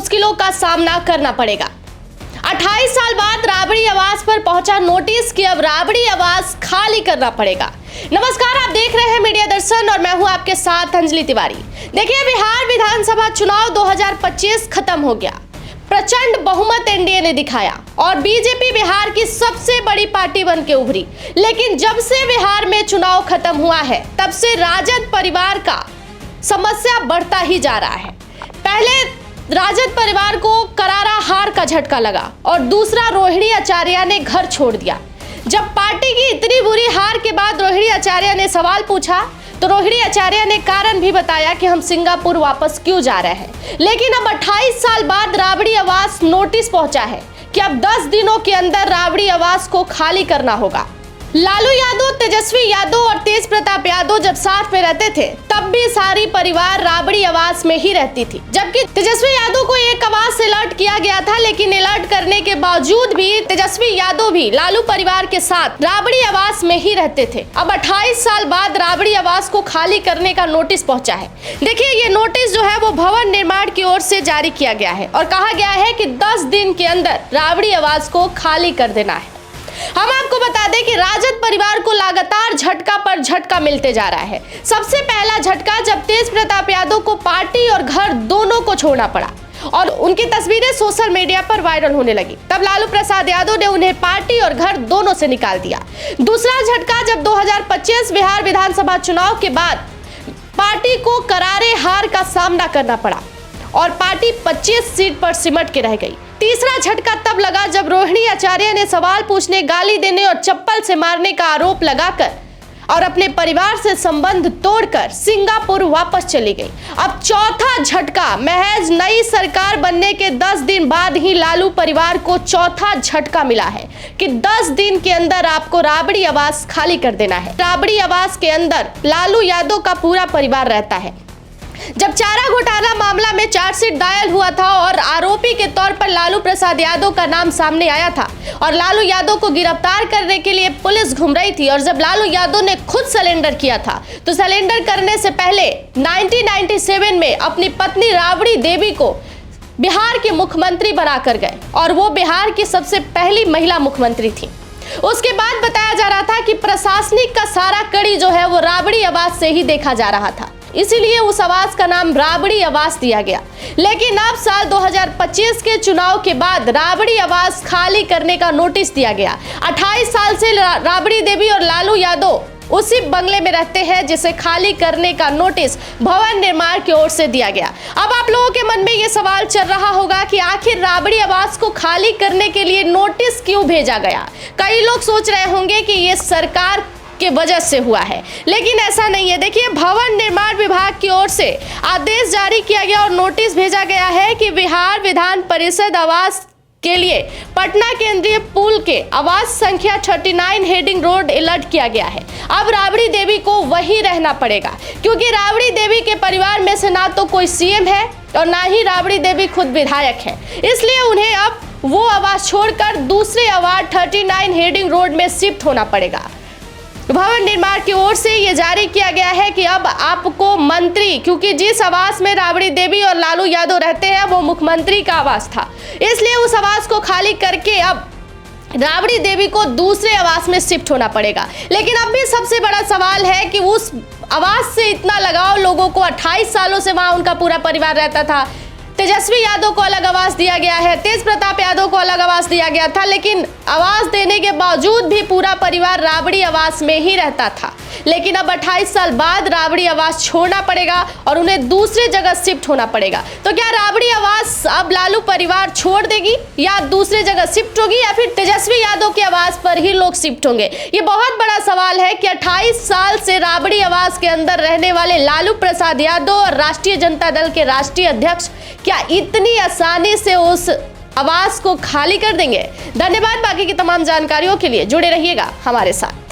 मुश्किलों का सामना करना पड़ेगा। 28 साल बाद राबड़ी आवास पर पहुंचा नोटिस कि अब राबड़ी आवास खाली करना पड़ेगा। नमस्कार, आप देख रहे हैं मीडिया दर्शन और मैं हूं आपके साथ अंजलि तिवारी। देखिए, बिहार विधानसभा चुनाव 2025 खत्म हो गया। प्रचंड बहुमत एनडीए ने दिखाया और बीजेपी बिहार की सबसे बड़ी पार्टी बन के उभरी। लेकिन जब से बिहार में चुनाव खत्म हुआ है, तब से राजद परिवार का समस्या बढ़ता ही जा रहा है। पहले राजद परिवार को करारा हार का झटका लगा और दूसरा, रोहिणी आचार्य ने घर छोड़ दिया। जब पार्टी की इतनी बुरी हार के बाद रोहिणी आचार्य ने सवाल पूछा तो रोहिणी आचार्य ने कारण भी बताया कि हम सिंगापुर वापस क्यों जा रहे हैं। लेकिन अब 28 साल बाद राबड़ी आवास नोटिस पहुंचा है कि अब 10 दिनों के अंदर राबड़ी आवास को खाली करना होगा। लालू यादव, तेजस्वी यादव और तेज प्रताप यादव जब साथ में रहते थे, तब भी सारी परिवार राबड़ी आवास में ही रहती थी। जबकि तेजस्वी यादव को एक आवास से अलर्ट किया गया था, लेकिन अलर्ट करने के बावजूद भी तेजस्वी यादव भी लालू परिवार के साथ राबड़ी आवास में ही रहते थे। अब 28 साल बाद राबड़ी आवास को खाली करने का नोटिस पहुंचा है। देखिए, ये नोटिस जो है वो भवन निर्माण की ओर से जारी किया गया है और कहा गया है कि 10 दिन के अंदर राबड़ी आवास को खाली कर देना है। हम आपको बता दें कि राजद परिवार को लगातार झटका पर झटका मिलते जा रहा है। सबसे पहला झटका जब तेज प्रताप यादव को पार्टी और घर दोनों को छोड़ना पड़ा और उनकी तस्वीरें सोशल मीडिया पर वायरल होने लगी, तब लालू प्रसाद यादव ने उन्हें पार्टी और घर दोनों से निकाल दिया। दूसरा झटका जब 2025 बिहार विधानसभा चुनाव के बाद पार्टी को करारे हार का सामना करना पड़ा और पार्टी 25 सीट पर सिमट के रह गई। तीसरा झटका तब लगा जब रोहिणी आचार्य ने सवाल पूछने, गाली देने और चप्पल से मारने का आरोप लगाकर और अपने परिवार से संबंध तोड़कर सिंगापुर वापस चली गई। अब चौथा झटका, महज नई सरकार बनने के 10 दिन बाद ही लालू परिवार को चौथा झटका मिला है कि 10 दिन के अंदर आपको राबड़ी आवास खाली कर देना है। राबड़ी आवास के अंदर लालू यादव का पूरा परिवार रहता है। जब चारा घोटाला मामला में चार्जशीट दायर हुआ था और आरोपी के तौर पर लालू प्रसाद यादव का नाम सामने आया था और लालू यादव को गिरफ्तार करने के लिए पुलिस घूम रही थी, और जब लालू यादव ने खुद सरेंडर किया था तो सरेंडर करने से पहले 1997 में अपनी पत्नी राबड़ी देवी को बिहार के मुख्यमंत्री बनाकर गए और वो बिहार की सबसे पहली महिला मुख्यमंत्री थी। उसके बाद बताया जा रहा था कि प्रशासनिक का सारा कड़ी जो है वो राबड़ी आवास से ही देखा जा रहा था, इसीलिए उस आवास का नाम राबड़ी आवास दिया गया। लेकिन अब साल 2025 के चुनाव के बाद राबड़ी आवास खाली करने का नोटिस दिया गया। 28 साल से राबड़ी देवी और लालू यादव उसी बंगले में रहते हैं जिसे खाली करने का नोटिस भवन निर्माण की ओर से दिया गया। अब आप लोगों के मन में ये सवाल चल रहा होगा कि आखिर राबड़ी आवास को खाली करने के लिए नोटिस क्यों भेजा गया। कई लोग सोच रहे होंगे कि ये सरकार के वजह से हुआ है, लेकिन ऐसा नहीं है। देखिए, भवन निर्माण विभाग की ओर से आदेश जारी किया गया और नोटिस भेजा गया है कि बिहार विधान परिषद आवास के लिए पटना केंद्रीय पुल के आवास संख्या 39 हेडिंग रोड अलर्ट किया गया है। अब राबड़ी देवी को वहीं रहना पड़ेगा, क्योंकि राबड़ी देवी के परिवार में से ना तो कोई सीएम है और ना ही राबड़ी देवी खुद विधायक है, इसलिए उन्हें अब वो आवास छोड़कर दूसरे आवास 39 हेडिंग रोड में शिफ्ट होना पड़ेगा। भवन निर्माण की ओर से यह जारी किया गया है कि अब आपको मंत्री, क्योंकि जिस आवास में राबड़ी देवी और लालू यादव रहते हैं वो मुख्यमंत्री का आवास था, इसलिए उस आवास को खाली करके अब राबड़ी देवी को दूसरे आवास में शिफ्ट होना पड़ेगा। लेकिन अब भी सबसे बड़ा सवाल है कि उस आवास से इतना लगाव लोगों को, 28 सालों से वहां उनका पूरा परिवार रहता था। तेजस्वी यादव को अलग आवास दिया गया है, तेज प्रताप यादव को अलग आवास दिया गया था, लेकिन आवास देने के बावजूद भी पूरा परिवार राबड़ी आवास में ही रहता था। लेकिन अब 28 साल बाद राबड़ी आवास छोड़ना पड़ेगा और उन्हें दूसरे जगह शिफ्ट होना पड़ेगा। तो क्या राबड़ी आवास अब लालू परिवार छोड़ देगी या दूसरे जगह शिफ्ट होगी, या फिर तेजस्वी यादव के आवास पर ही लोग शिफ्ट होंगे? ये बहुत बड़ा सवाल है कि 28 साल से राबड़ी आवास के अंदर रहने वाले लालू प्रसाद यादव और राष्ट्रीय जनता दल के राष्ट्रीय अध्यक्ष क्या इतनी आसानी से उस आवास को खाली कर देंगे? धन्यवाद। बाकी की तमाम जानकारियों के लिए जुड़े रहिएगा हमारे साथ।